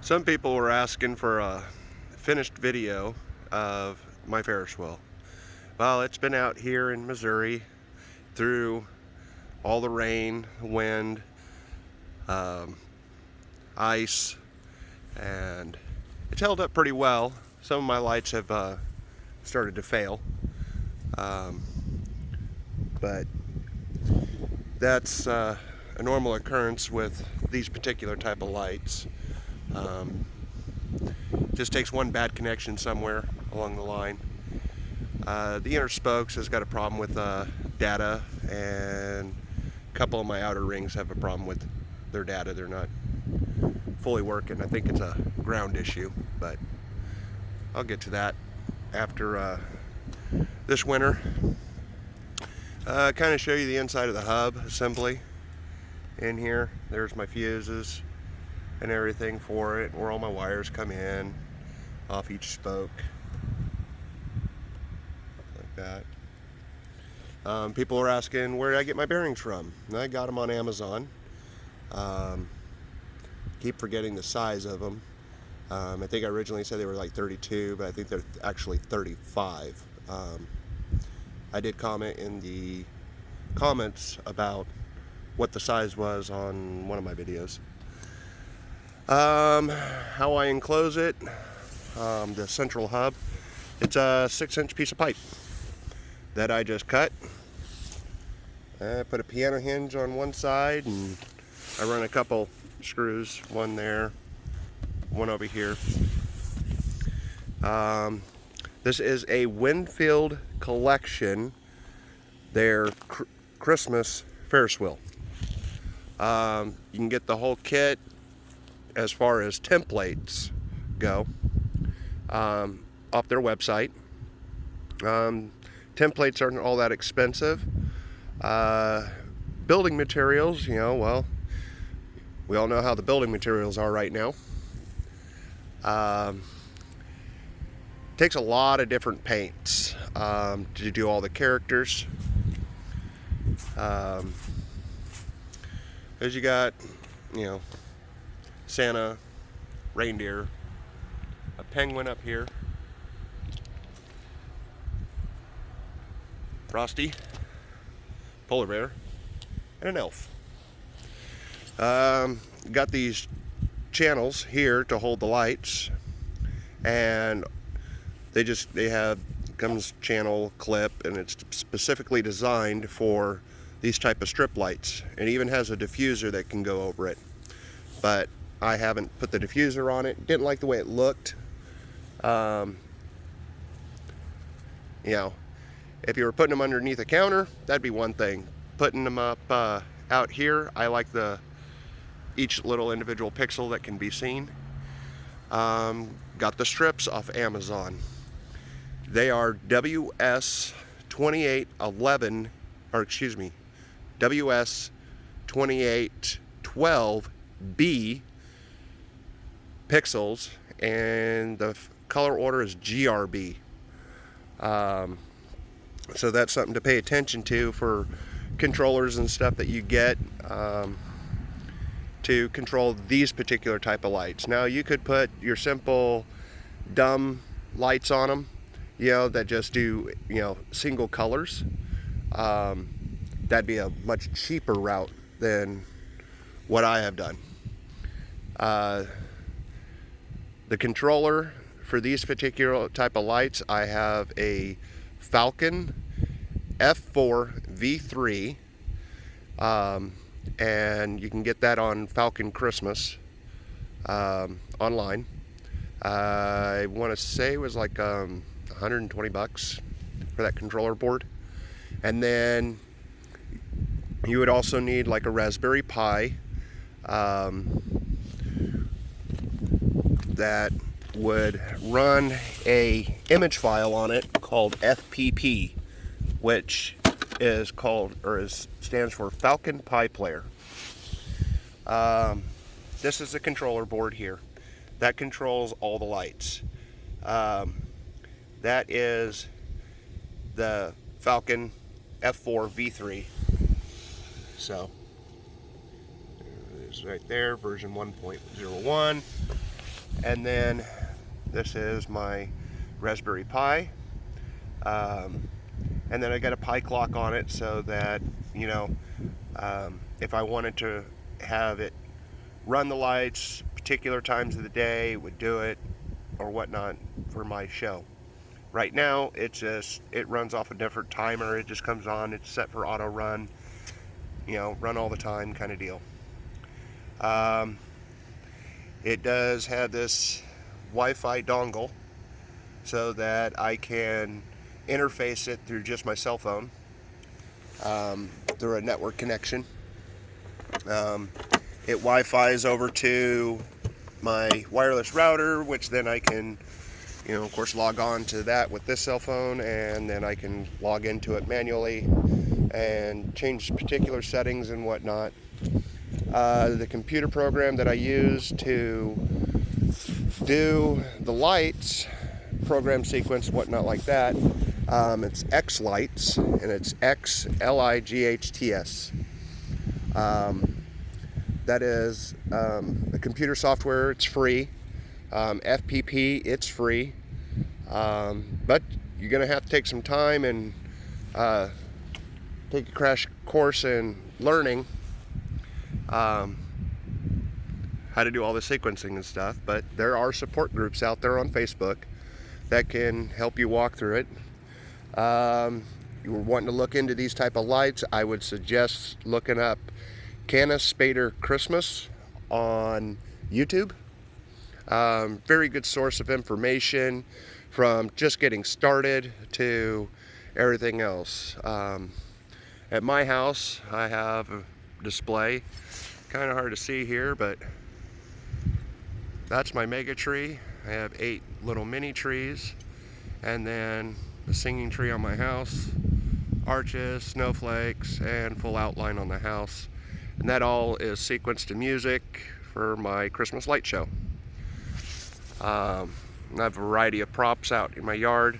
Some people were asking for a finished video of my Ferris wheel. Well, it's been out here in Missouri through all the rain, wind, ice, and it's held up pretty well. Some of my lights have started to fail, but that's a normal occurrence with these particular type of lights. Just takes one bad connection somewhere along the line. The inner spokes has got a problem with data, and a couple of my outer rings have a problem with their data. They're not fully working. I think it's a ground issue, but I'll get to that after this winter. Kind of show you the inside of the hub assembly in here. There's my fuses and everything for it, where all my wires come in off each spoke like that. People are asking where did I get my bearings from. I got them on Amazon. Keep forgetting the size of them. I think I originally said they were like 32, but I think they're actually 35. I did comment in the comments about what the size was on one of my videos. How I enclose it, the central hub, it's a 6-inch piece of pipe that I just cut. I put a piano hinge on one side, and I run a couple screws, one there, one over here. This is a Winfield collection, their Christmas Ferris wheel. You can get the whole kit as far as templates go off their website. Templates aren't all that expensive. Building materials, well, we all know how the building materials are right now. Takes a lot of different paints to do all the characters. As you got, Santa, reindeer, a penguin up here, Frosty, polar bear, and an elf. Got these channels here to hold the lights, and they have comes channel clip, and it's specifically designed for these type of strip lights. It even has a diffuser that can go over it, but I haven't put the diffuser on it. Didn't like the way it looked. If you were putting them underneath a counter, that'd be one thing. Putting them up out here, I like each little individual pixel that can be seen. Got the strips off Amazon. They are WS2811, or excuse me, WS2812B pixels, and the color order is GRB. So that's something to pay attention to for controllers and stuff that you get to control these particular type of lights. Now you could put your simple dumb lights on them, that just do single colors. That'd be a much cheaper route than what I have done. The controller for these particular type of lights, I have a Falcon F4 V3, and you can get that on Falcon Christmas online. I want to say it was like $120 for that controller board. And then you would also need like a Raspberry Pi that would run a image file on it called FPP, which stands for Falcon Pi Player. This is the controller board here that controls all the lights. That is the Falcon F4 V3. So it is right there, version 1.01. And then this is my Raspberry Pi. And then I got a Pi clock on it so that, you know, if I wanted to have it run the lights particular times of the day, it would do it or whatnot for my show. Right now, it runs off a different timer. It just comes on. It's set for auto run, you know, run all the time kind of deal. It does have this Wi-Fi dongle so that I can interface it through just my cell phone, through a network connection. It Wi-Fi's over to my wireless router, which then I can, you know, of course, log on to that with this cell phone, and then I can log into it manually and change particular settings and whatnot. The computer program that I use to do the lights, program sequence, whatnot like that, it's X Lights, and it's XLIGHTS. That is a computer software. It's free. FPP, it's free. But you're going to have to take some time and take a crash course in learning how to do all the sequencing and stuff. But there are support groups out there on Facebook that can help you walk through it. You were wanting to look into these type of lights, I would suggest looking up Canis Spader Christmas on YouTube. Very good source of information from just getting started to everything else. At my house, I have a display. Kind of hard to see here, but that's my mega tree. I have 8 little mini trees, and then the singing tree on my house, arches, snowflakes, and full outline on the house. And that all is sequenced to music for my Christmas light show. I have a variety of props out in my yard.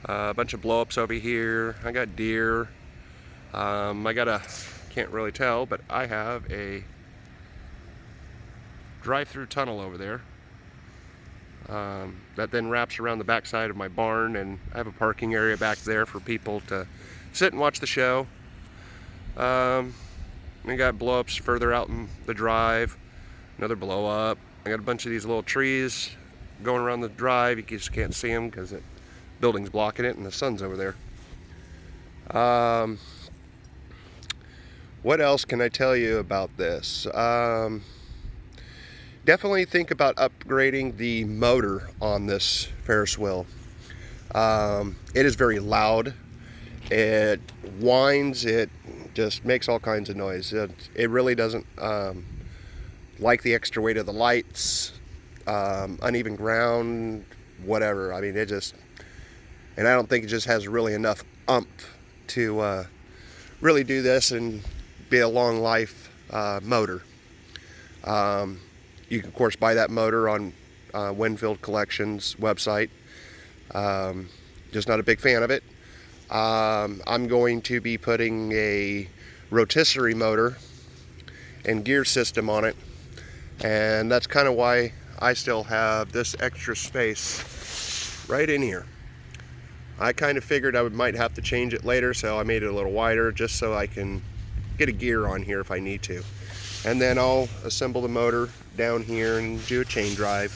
A bunch of blow-ups over here. I got deer. Can't really tell, but I have a drive-through tunnel over there that then wraps around the backside of my barn, and I have a parking area back there for people to sit and watch the show. I got blow-ups further out in the drive, another blow-up. I got a bunch of these little trees going around the drive. You just can't see them because the building's blocking it and the sun's over there. What else can I tell you about this? Definitely think about upgrading the motor on this Ferris wheel. It is very loud. It whines. It just makes all kinds of noise. It really doesn't like the extra weight of the lights, uneven ground, whatever. I mean, and I don't think it just has really enough oomph to really do this and be a long life motor. You can, of course, buy that motor on Winfield Collections website. Just not a big fan of it. I'm going to be putting a rotisserie motor and gear system on it, and that's kind of why I still have this extra space right in here. I kind of figured I might have to change it later, so I made it a little wider just so I can get a gear on here if I need to. And then I'll assemble the motor down here and do a chain drive.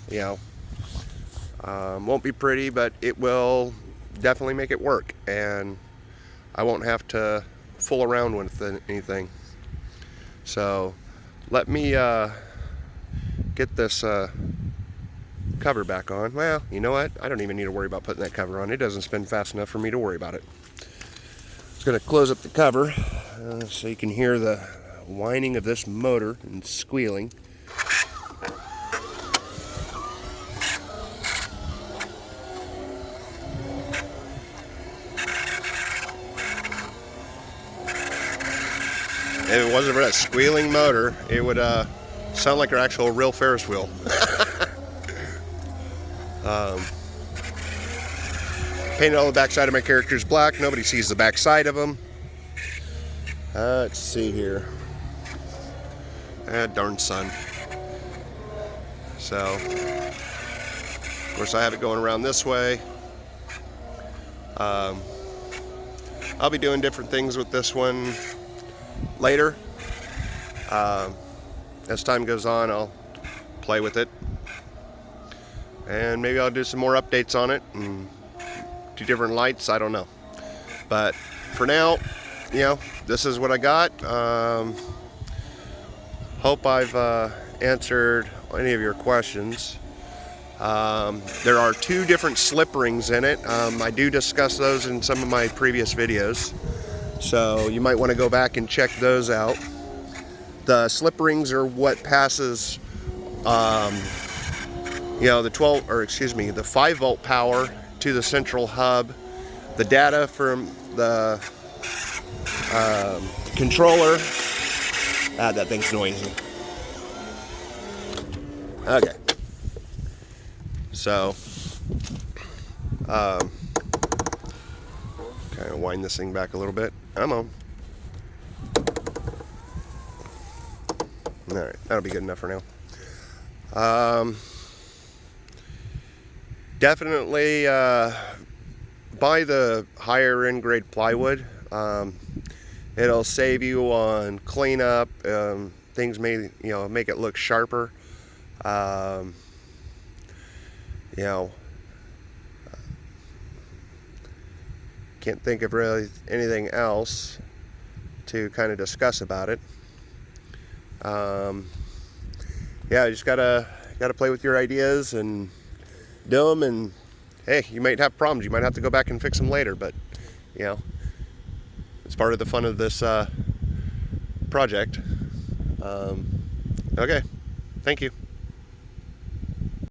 You know, won't be pretty, but it will definitely make it work, and I won't have to fool around with anything. So let me get this cover back on. Well, you know what? I don't even need to worry about putting that cover on. It doesn't spin fast enough for me to worry about it. Just going to close up the cover so you can hear the whining of this motor and squealing. If it wasn't for that squealing motor, it would sound like an actual real Ferris wheel. Painted all the backside of my characters black. Nobody sees the backside of them. Let's see here. Darn sun. So, of course, I have it going around this way. I'll be doing different things with this one later. As time goes on, I'll play with it, and maybe I'll do some more updates on it and do different lights. I don't know, but for now, you know, this is what I got. Hope I've answered any of your questions. There are 2 different slip rings in it. I do discuss those in some of my previous videos, so you might want to go back and check those out. The slip rings are what passes, you know, the 5-volt power to the central hub, the data from the controller. That thing's noisy. Okay. So, kind of wind this thing back a little bit. I'm on. All right, that'll be good enough for now. Definitely buy the higher end grade plywood. It'll save you on cleanup. Things may, you know, make it look sharper. You know, can't think of really anything else to kind of discuss about it. Yeah, you just gotta play with your ideas and do them, and hey, you might have problems. You might have to go back and fix them later, but you know, it's part of the fun of this project. Okay, thank you.